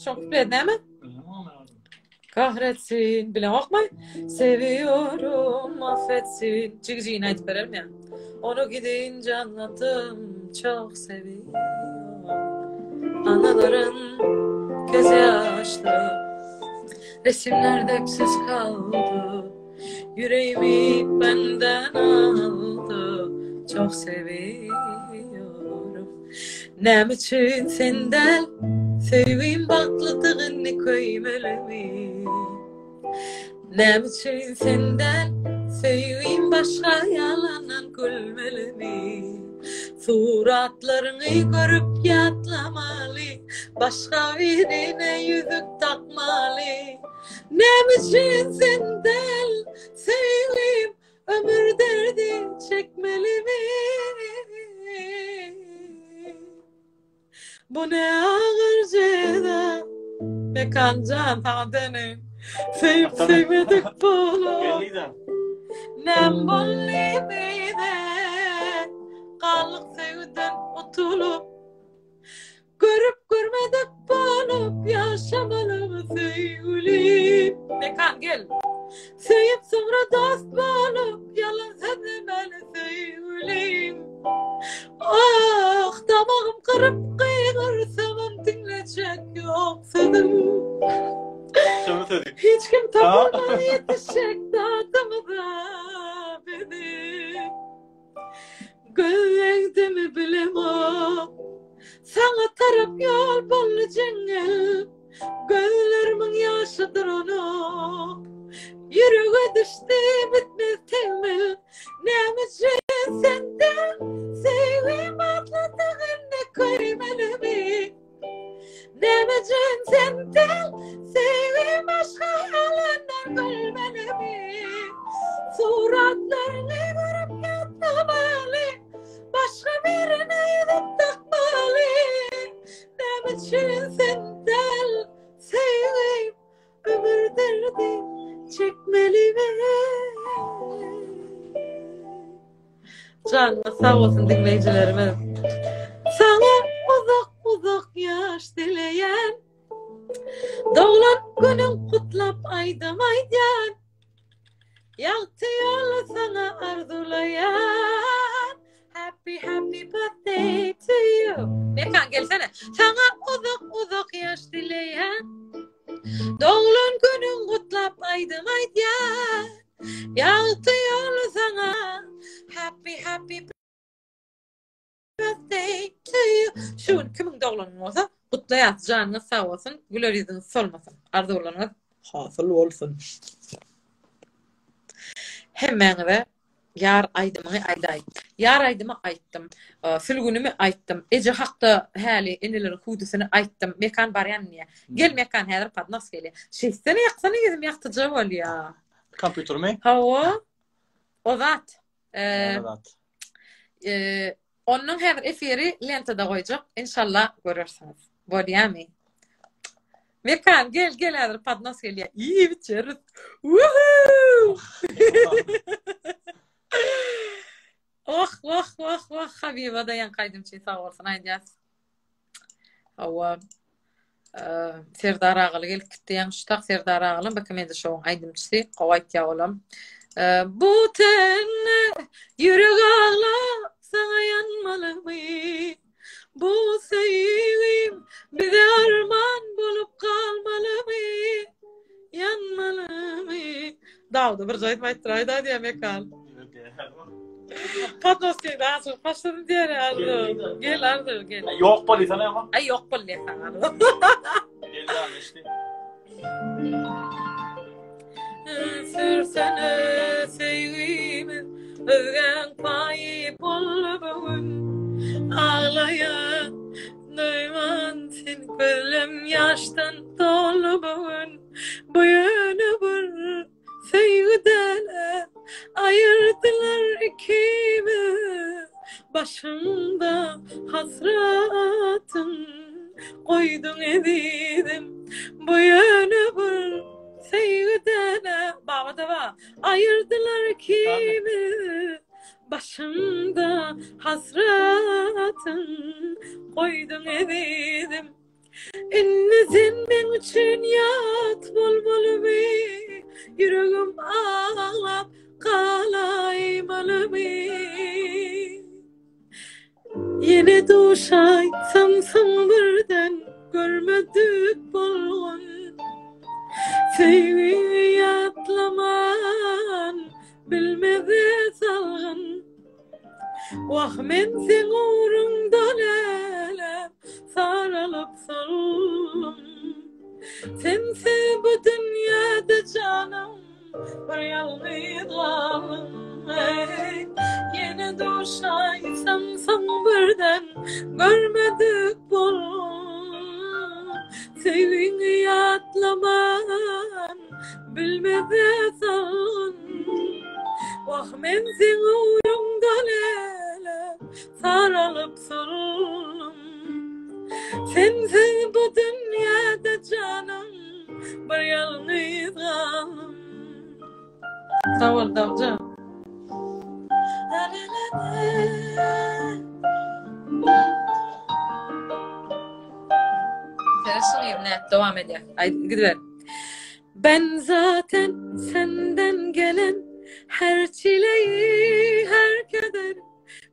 Şoň kuplet näme? Kahretsin, bilen okmay. Seviyorum, affetsin. Cigiciğini aytıp berelim ya. Onu gidince anlattım, çok seviyorum. Anaların göz yaşlı, resimlerde öksüz kaldı. Yüreğimi benden aldı, çok seviyorum. Nem için senden seveyim bakladığını koymelimi. Nem için senden seveyim başka yalanan gülmelimi. Suratlarını görüp yatlamalı, başka birine yüzük takmalı. Nem için senden seveyim ömür derdi çekmeli mi? Bu ne ağır ceza mekan can tadenim sevip sevmedik bunu nem bolli beyde kallık sevden otulup görüp görmedik bulup yaşamalı sevgilim mekan gel sevip sonra dost bulup yalan söylemeli sevgilim ah damağım kırıp kıyırsam dinleyecek yok senin hiç kim tapına yetişecek dağıtımı da benim göllendi mi bilemem sana taraf yol bolu cengel göllerimin yaşıdır onu yüreğe düştü bitmez temel nemecin senden sevim atladığını koymelimi nemecin senden sevim aşka yalanlar gülmelimi suratlarını görüp yatlamalı başka birine yüzük takmalı nemecin senden sevim ömür derdi çekmeli mi? Canına sağ olsun dinleyicilerime. Sana uzak uzak yaş dileyen doğulan günün kutlap aydım aydan yaktı yolu sana arzulayan happy happy birthday to you. Mekan gelsene. Sana uzak uzak yaş dileyen doğulan günün kutlap aydım aydan yaktı yolu sana happy happy birthday to you. Şu kimin doğulanın olsa kutlayat canına sağ olsun, güler yüzünüz solmasın, arzu olanınız hasıl olsun. Hemen ve yar aydımı ayday. Yar aydımı ayttım. Sülgünümü ayttım. Ece hakta hali enilerin hudusunu ayttım. Mekan baryan niye? Gel mekan her pad nasıl geliyor? Seni yaksana yüzüm yaktıcı ol ya. Kompüter mi? Hava. O zat. Evet. Onun her efiri lentede koyacak. İnşallah görürsünüz. Bodiyami. Mekan gel her pad nasıl geliyor? İyi biçeriz. Woohoo! Oh Habiba dayan kaydım şey sağ olsun ayacağız. Hava Serdar Ağalı gel kitleyen şutak Serdar Ağalı'nın bakım edi şoğun aydımçısı qavayt ya olam. Bu tenne yürek ağla sana yanmalı mı? Bu sevgim bize arman bulup kalmalı mı? Yanmalı mı? Dağda bir zayıf maytırayda diye mekan. Patnos'ta daha başladım diye Arzu. Gel Arzu gel. Yok poli sana ama. Ay yok poli sana Arzu. Gel devam işte. Sürsene sevgimi özgen payı bol bugün ağlayan duyman sen gözüm yaştan dolu bugün bu yönü bir sevgiden ayırdılar ikimi başımda hasratın koydun edidim bu yönü bir sevgiden babada var ayırdılar ikimi başımda hasratın koydun edidim İnnizin men üçün yat bulbulumu, yüreğim ağlap kalaymalı mı? Yine duşaytsam birden görmedik bolğun. Sevgi yatlaman bilmedi salgın. Vah men sen uğrunda lelep sarılıp soldum. Sensiz bu dünyada canım bir yalnız kaldım. Yine duşaysam birden görmedik bolğun. Sevgi yatlaman bilmedi salgın. Vah men sen uğrunda lelep sarılıp soldum. Sensiz bu dünyada canım bir yalnız kaldım. Sağ ol Davcan. Karışmayayım ne? Devam edelim. Haydi gidelim. Ben zaten senden gelen her çileyi, her kederi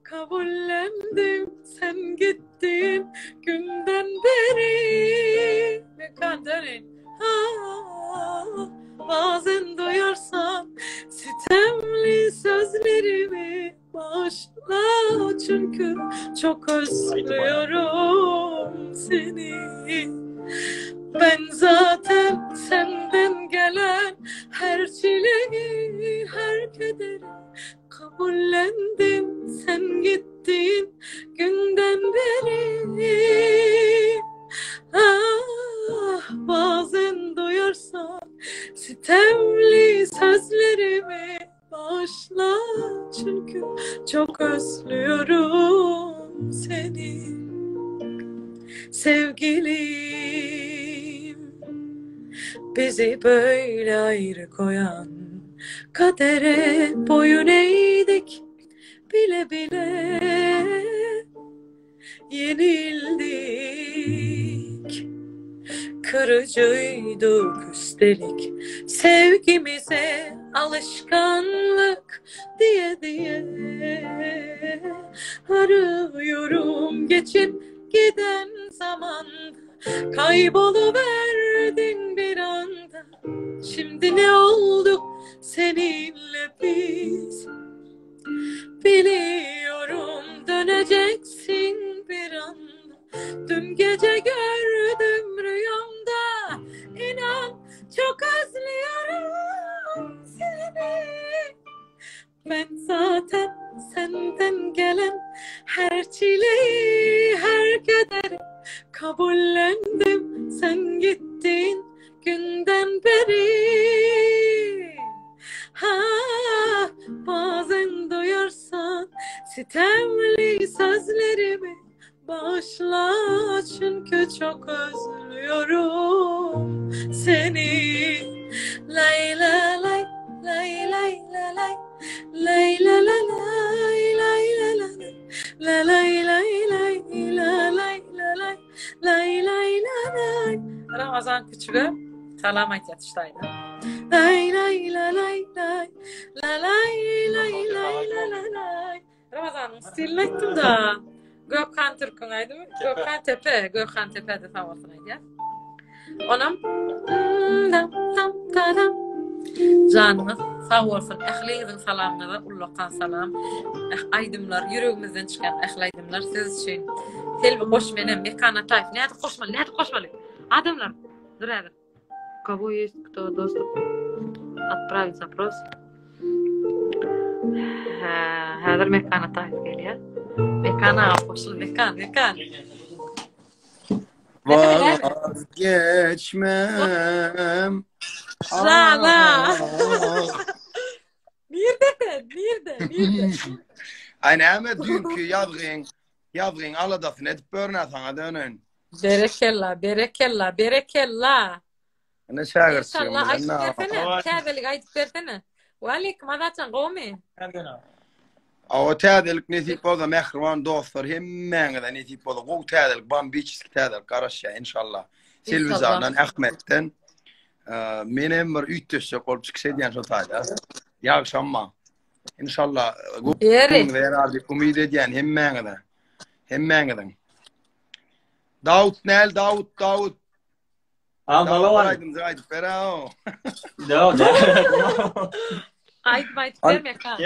kabullendim. Sen gittin günden beri. Mekan dönün. Bazen duyarsan sitemli sözlerimi bağışla, çünkü çok özlüyorum seni. Ben zaten senden gelen her çileyi, her kederi kabullendim. Sen gittin günden beri. Bazen duyarsan sitemli sözlerimi bağışla, çünkü çok özlüyorum seni. Sevgilim, bizi böyle ayrı koyan kadere boyun eğdik, bile bile yenildik. Kırıcıydık üstelik, sevgimize alışkanlık diye diye. Arıyorum geçip giden zaman, kayboluverdin bir anda. Şimdi ne olduk seninle biz? Biliyorum döneceksin bir anda. Dün gece gördüm rüyamda, İnan çok özlüyorum seni. Ben zaten senden gelen her çileyi, her kederi kabullendim. Sen gittin günden beri. Bazen duyarsan sitemli sözlerimi bağışla, çünkü çok özlüyorum seni. Lay lay lay lay lay lay lay lay lay lay lay lay lay lay. Ramazan küçüğü salamet yatıştaydı. Lay lay lay lay lay lay lay lay lay. Ramazan'ın stilini ettim da. Gökhan Türk'ünaydı mı? Gökhan Tepe. Gökhan Tepe'de savaşınaydı ya. Onam canınız sağ olsun. Ehlinizin salamları, ullukkan salam. Aydımlar, yüreğimizden çıkan ehliydimlar siz için. Selvi koşmayın, mekana tayf. Neydi koşmalı, neydi koşmalı? Adamlar, dur hadi. Кого есть, кто доступ? Отправить запрос. هذا المكان طايف لي. مكان أخوش المكان. Vazgeçmem. La. Nerede? Ay Ahmet dünkü yavrin aladasın edip börne sana dönün. Berekella. Ne çağırsın? İnşallah ayıp versene. Kâbelik ayıp versene. Valik madaçan qomi. O tädelik nesip bolsa mehriban dostlar hemmeňe de nesip bolsa. Gow tädelik, bambiçisk tädelik garaşya inşallah. Silvizardan Ahmet'ten menem bir üttöşek bolup çyksa diýen şo taýda. Ýagşamma. İnşallah Eri. ve herhalde umid edýän hemmeňe de. Hemmeňe de. Davut näl Davut. Malawan. Aydım berao. No. Aytma verme ka.